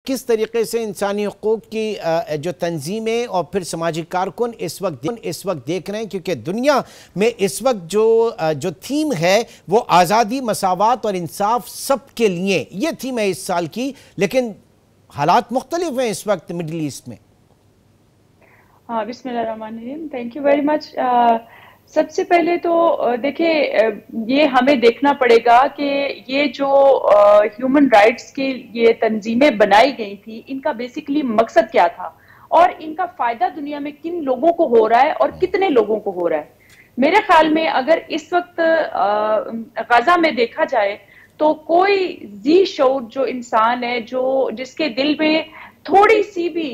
کس طریقے سے انسانی حقوق کی جو تنظیمیں اور پھر سماجی کارکن اس وقت دیکھ رہے ہیں، کیونکہ دنیا میں اس وقت جو تھیم ہے وہ آزادی، مساوات اور انصاف سب کے لیے، یہ تھیم ہے اس سال کی، لیکن حالات مختلف ہیں اس وقت مڈل ایسٹ میں۔ بسم اللہ الرحمن الرحیم، تھینک یو ویری مچ۔ سب سے پہلے تو دیکھیں، یہ ہمیں دیکھنا پڑے گا کہ یہ جو ہیومن رائٹس کی یہ تنظیمیں بنائی گئی تھی، ان کا بیسیکلی مقصد کیا تھا اور ان کا فائدہ دنیا میں کن لوگوں کو ہو رہا ہے اور کتنے لوگوں کو ہو رہا ہے۔ میرے خیال میں اگر اس وقت غزہ میں دیکھا جائے تو کوئی ذی شعور جو انسان ہے، جس کے دل میں تھوڑی سی بھی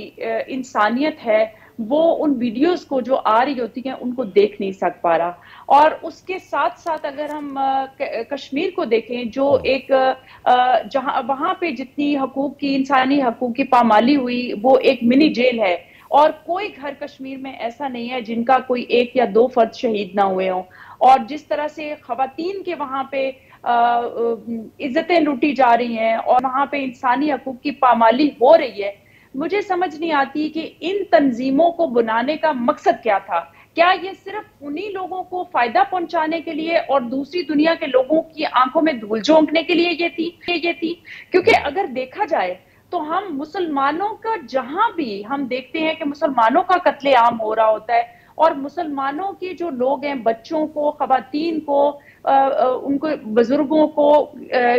انسانیت ہے، وہ ان ویڈیوز کو جو آ رہی ہوتی ہیں ان کو دیکھ نہیں سک پا رہا۔ اور اس کے ساتھ ساتھ اگر ہم کشمیر کو دیکھیں، جو ایک وہاں پہ جتنی حقوق کی، انسانی حقوق کی پامالی ہوئی، وہ ایک منی جیل ہے، اور کوئی گھر کشمیر میں ایسا نہیں ہے جن کا کوئی 1 یا 2 فرد شہید نہ ہوئے ہوں۔ اور جس طرح سے خواتین کے وہاں پہ عزتیں لوٹی جا رہی ہیں اور وہاں پہ انسانی حقوق کی پامالی ہو رہی ہے، مجھے سمجھ نہیں آتی کہ ان تنظیموں کو بنانے کا مقصد کیا تھا۔ کیا یہ صرف انہی لوگوں کو فائدہ پہنچانے کے لیے اور دوسری دنیا کے لوگوں کی آنکھوں میں دھول جھونکنے کے لیے یہ تھی؟ کیونکہ اگر دیکھا جائے تو ہم مسلمانوں کا جہاں بھی ہم دیکھتے ہیں کہ مسلمانوں کا قتل عام ہو رہا ہوتا ہے، اور مسلمانوں کے جو لوگ ہیں، بچوں کو، خواتین کو، ان کو، بزرگوں کو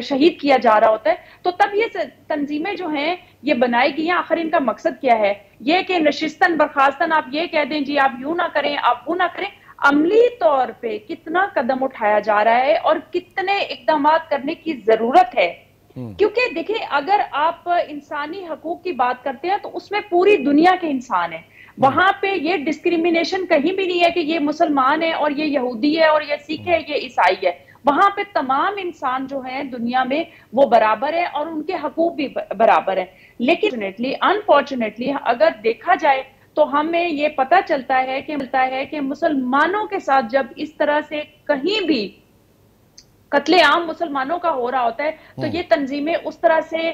شہید کیا جا رہا ہوتا ہے، تو تب یہ تنظیمیں جو ہیں یہ بنائی گئی ہیں۔ آخر ان کا مقصد کیا ہے؟ یہ کہ نشستن برخاستن آپ یہ کہہ دیں جی آپ یوں نہ کریں، آپ وہ نہ کریں۔ عملی طور پہ کتنا قدم اٹھایا جا رہا ہے اور کتنے اقدامات کرنے کی ضرورت ہے؟ کیونکہ دیکھیں، اگر آپ انسانی حقوق کی بات کرتے ہیں تو اس میں پوری دنیا کے انسان ہیں۔ وہاں پہ یہ ڈسکریمنیشن کہیں بھی نہیں ہے کہ یہ مسلمان ہے اور یہ یہودی ہے اور یہ سکھ ہے، یہ عیسائی ہے۔ وہاں پہ تمام انسان جو ہیں دنیا میں وہ برابر ہیں اور ان کے حقوق بھی برابر ہیں۔ لیکن انفارچونیٹلی اگر دیکھا جائے تو ہمیں یہ پتہ چلتا ہے کہ مسلمانوں کے ساتھ جب اس طرح سے کہیں بھی قتل عام مسلمانوں کا ہو رہا ہوتا ہے تو یہ تنظیمیں اس طرح سے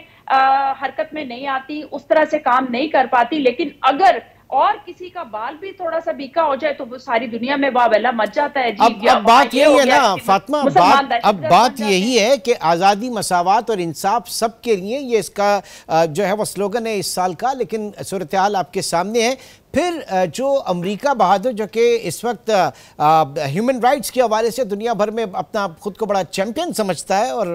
حرکت میں نہیں آتی، اس طرح سے کام نہیں کر پاتی۔ لیکن اگر اور کسی کا بال بھی تھوڑا سا بیکا ہو جائے تو وہ ساری دنیا میں واویلا مچ جاتا ہے۔ اب بات یہی ہے نا فاطمہ، بات یہی ہے کہ آزادی، مساوات اور انصاف سب کے لیے، یہ اس کا جو ہے وہ سلوگن ہے اس سال کا، لیکن صورتحال آپ کے سامنے ہے۔ پھر جو امریکہ بہادر، جو کہ اس وقت ہیومن رائٹس کے حوالے سے دنیا بھر میں اپنا خود کو بڑا چیمپئن سمجھتا ہے اور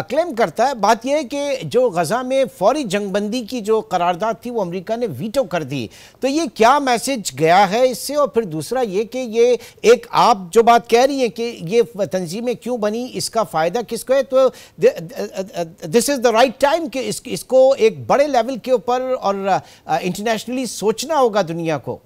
کلیم کرتا ہے، بات یہ ہے کہ جو غزہ میں فوری جنگ بندی کی جو قرارداد تھی وہ امریکہ نے ویٹو کر دی، تو یہ کیا میسج گیا ہے اس سے؟ اور پھر دوسرا یہ کہ یہ ایک آپ جو بات کہہ رہی ہیں کہ یہ تنظیمیں کیوں بنی، اس کا فائدہ کس کو ہے، تو دس از دا رائٹ ٹائم کہ اس کو ایک بڑے لیول کے اوپر اور انٹرنیشنلی سوچنا ہوگا دنیا کو۔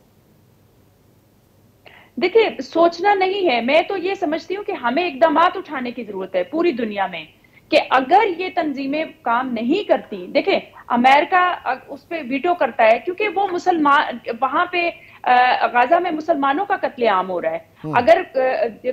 دیکھیں، سوچنا نہیں ہے، میں تو یہ سمجھتی ہوں کہ ہمیں اقدامات اٹھانے کی ضرورت ہے پوری دنیا میں، کہ اگر یہ تنظیمیں کام نہیں کرتی، دیکھیں امریکہ اس پہ ویٹو کرتا ہے کیونکہ وہ مسلمان، وہاں پہ غزہ میں مسلمانوں کا قتل عام ہو رہا ہے۔ اگر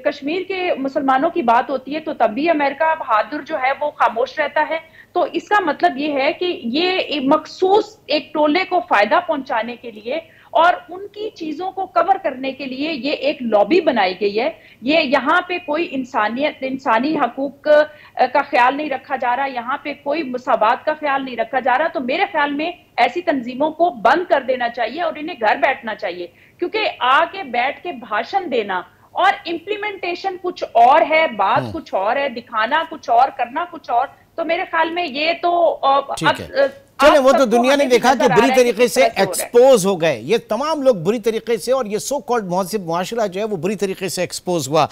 کشمیر کے مسلمانوں کی بات ہوتی ہے تو تب بھی امریکہ بہادر جو ہے وہ خاموش رہتا ہے۔ تو اس کا مطلب یہ ہے کہ یہ مخصوص ایک ٹولے کو فائدہ پہنچانے کے لیے اور ان کی چیزوں کو کور کرنے کے لیے یہ ایک لابی بنائی گئی ہے۔ یہ یہاں پہ کوئی انسانی حقوق کا خیال نہیں رکھا جا رہا، یہاں پہ کوئی مساوات کا خیال نہیں رکھا جا رہا۔ تو میرے خیال میں ایسی تنظیموں کو بند کر دینا چاہیے اور انہیں گھر بیٹھنا چاہیے، کیونکہ آگے بیٹھ کے بھاشن دینا اور امپلیمنٹیشن کچھ اور ہے، بات کچھ اور ہے، دکھانا کچھ اور، کرنا کچھ اور۔ تو میرے خیال میں یہ تو چلیں، وہ تو دنیا نے دیکھا کہ بری طریقے سے ایکسپوز ہو گئے، یہ تمام لوگ بری طریقے سے، اور یہ سو کالڈ مہذب معاشرہ جو ہے وہ بری طریقے سے ایکسپوز ہوا۔